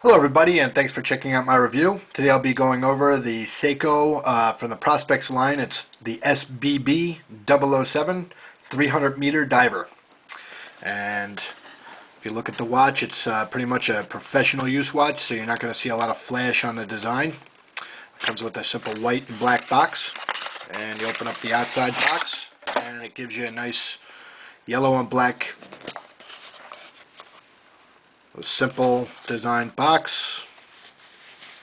Hello everybody, and thanks for checking out my review. Today I'll be going over the Seiko from the Prospex line. It's the SBBN007 300 meter diver. And if you look at the watch, it's pretty much a professional use watch, so you're not going to see a lot of flash on the design. It comes with a simple white and black box, and you open up the outside box and it gives you a nice yellow and black simple design box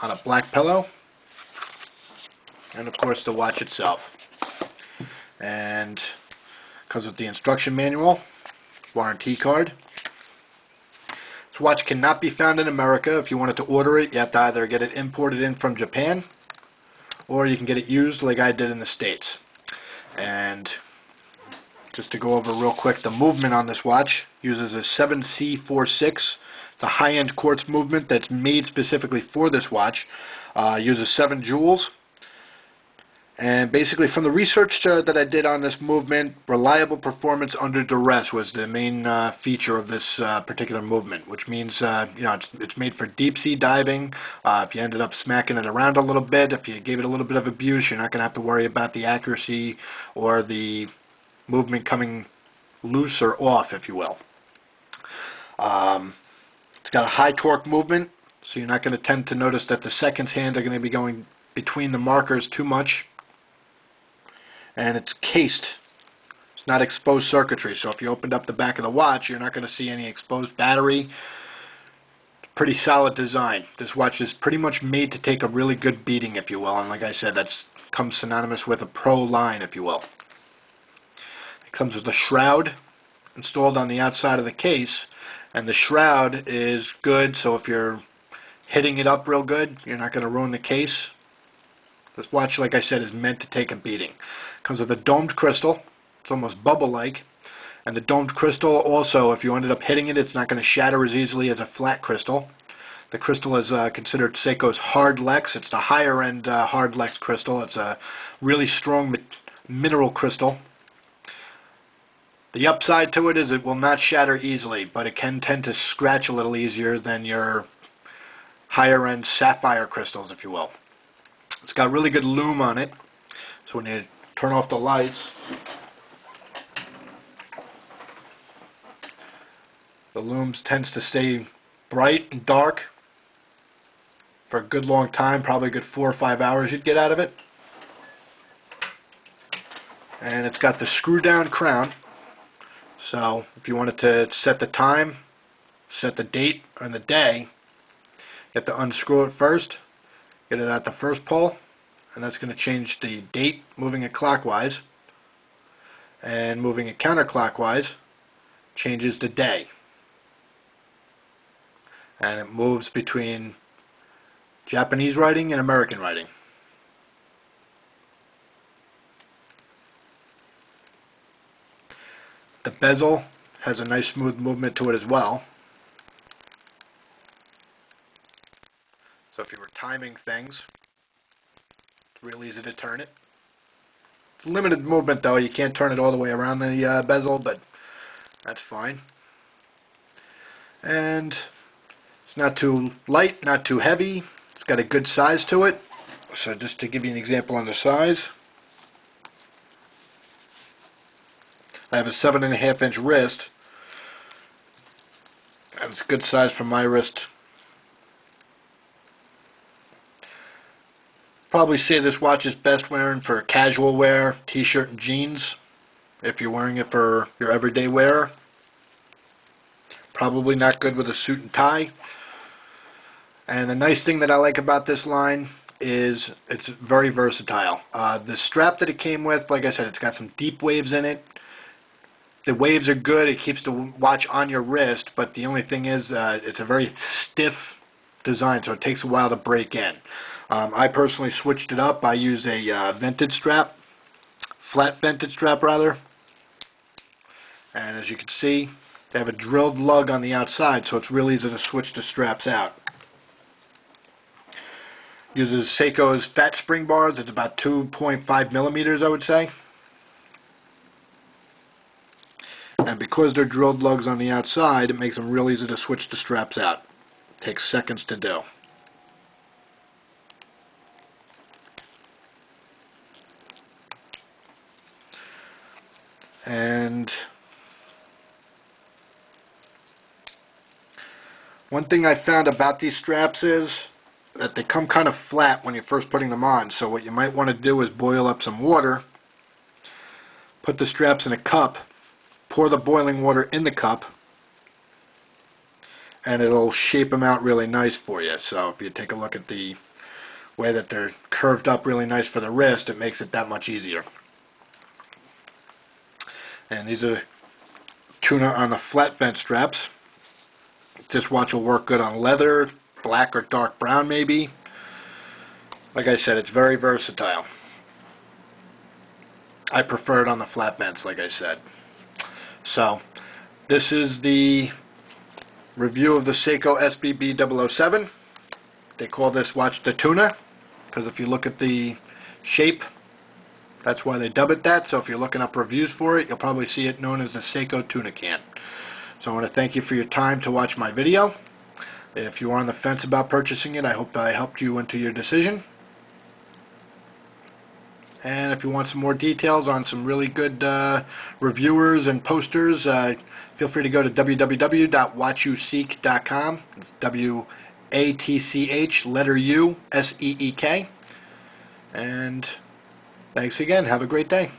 on a black pillow, and of course the watch itself. And comes with the instruction manual, warranty card. This watch cannot be found in America. If you wanted to order it, you have to either get it imported in from Japan, or you can get it used like I did in the States. And just to go over real quick, the movement on this watch uses a 7C46. It's a high-end quartz movement that's made specifically for this watch. Uses 7 joules. And basically, from the research that I did on this movement, reliable performance under duress was the main feature of this particular movement, which means it's made for deep-sea diving. If you ended up smacking it around a little bit, if you gave it a little bit of abuse, you're not going to have to worry about the accuracy or the movement coming loose or off, if you will. It's got a high torque movement, so you're not going to tend to notice that the seconds hand are going to be going between the markers too much. And it's cased. It's not exposed circuitry, so if you opened up the back of the watch, you're not going to see any exposed battery. Pretty solid design. This watch is pretty much made to take a really good beating, if you will, and like I said, that's comes synonymous with a pro line, if you will. Comes with a shroud installed on the outside of the case, and the shroud is good, so if you're hitting it up real good, you're not going to ruin the case. This watch, like I said, is meant to take a beating. Comes with a domed crystal. It's almost bubble-like, and the domed crystal also, if you ended up hitting it, it's not going to shatter as easily as a flat crystal. The crystal is considered Seiko's hard Lex. It's the higher-end hard Lex crystal. It's a really strong mineral crystal. The upside to it is it will not shatter easily, but it can tend to scratch a little easier than your higher-end sapphire crystals, if you will. It's got really good lume on it, so when you turn off the lights, the lume tends to stay bright and dark for a good long time, probably a good 4 or 5 hours you'd get out of it. And it's got the screw-down crown. So if you wanted to set the time, set the date and the day, you have to unscrew it first, get it at the first pull, and that's going to change the date moving it clockwise, and moving it counterclockwise changes the day. And it moves between Japanese writing and American writing. The bezel has a nice smooth movement to it as well. So if you were timing things, it's real easy to turn it. It's limited movement though, you can't turn it all the way around the bezel, but that's fine. And it's not too light, not too heavy. It's got a good size to it. So just to give you an example on the size, I have a 7.5-inch wrist, and it's a good size for my wrist. Probably say this watch is best wearing for casual wear, t-shirt and jeans. If you're wearing it for your everyday wear, probably not good with a suit and tie. And the nice thing that I like about this line is it's very versatile. The strap that it came with, like I said, it's got some deep waves in it. The waves are good. It keeps the watch on your wrist, but the only thing is it's a very stiff design, so it takes a while to break in. I personally switched it up. I use a vented strap, flat vented strap rather. And as you can see, they have a drilled lug on the outside, so it's real easy to switch the straps out. Uses Seiko's fat spring bars. It's about 2.5 millimeters, I would say. And because they're drilled lugs on the outside, it makes them real easy to switch the straps out. Takes seconds to do. And one thing I found about these straps is that they come kind of flat when you're first putting them on. So what you might want to do is boil up some water, put the straps in a cup, pour the boiling water in the cup, and it'll shape them out really nice for you. So if you take a look at the way that they're curved up really nice for the wrist, it makes it that much easier. And these are Tuna on the flat vent straps. This watch will work good on leather, black or dark brown maybe. Like I said, it's very versatile. I prefer it on the flat vents, like I said. So, this is the review of the Seiko SBBN007. They call this watch the Tuna, because if you look at the shape, that's why they dub it that. So if you're looking up reviews for it, you'll probably see it known as the Seiko Tuna Can. So I want to thank you for your time to watch my video. If you are on the fence about purchasing it, I hope that I helped you into your decision. And if you want some more details on some really good reviewers and posters, feel free to go to www.watchuseek.com. It's W-A-T-C-H, letter U, S-E-E-K. And thanks again. Have a great day.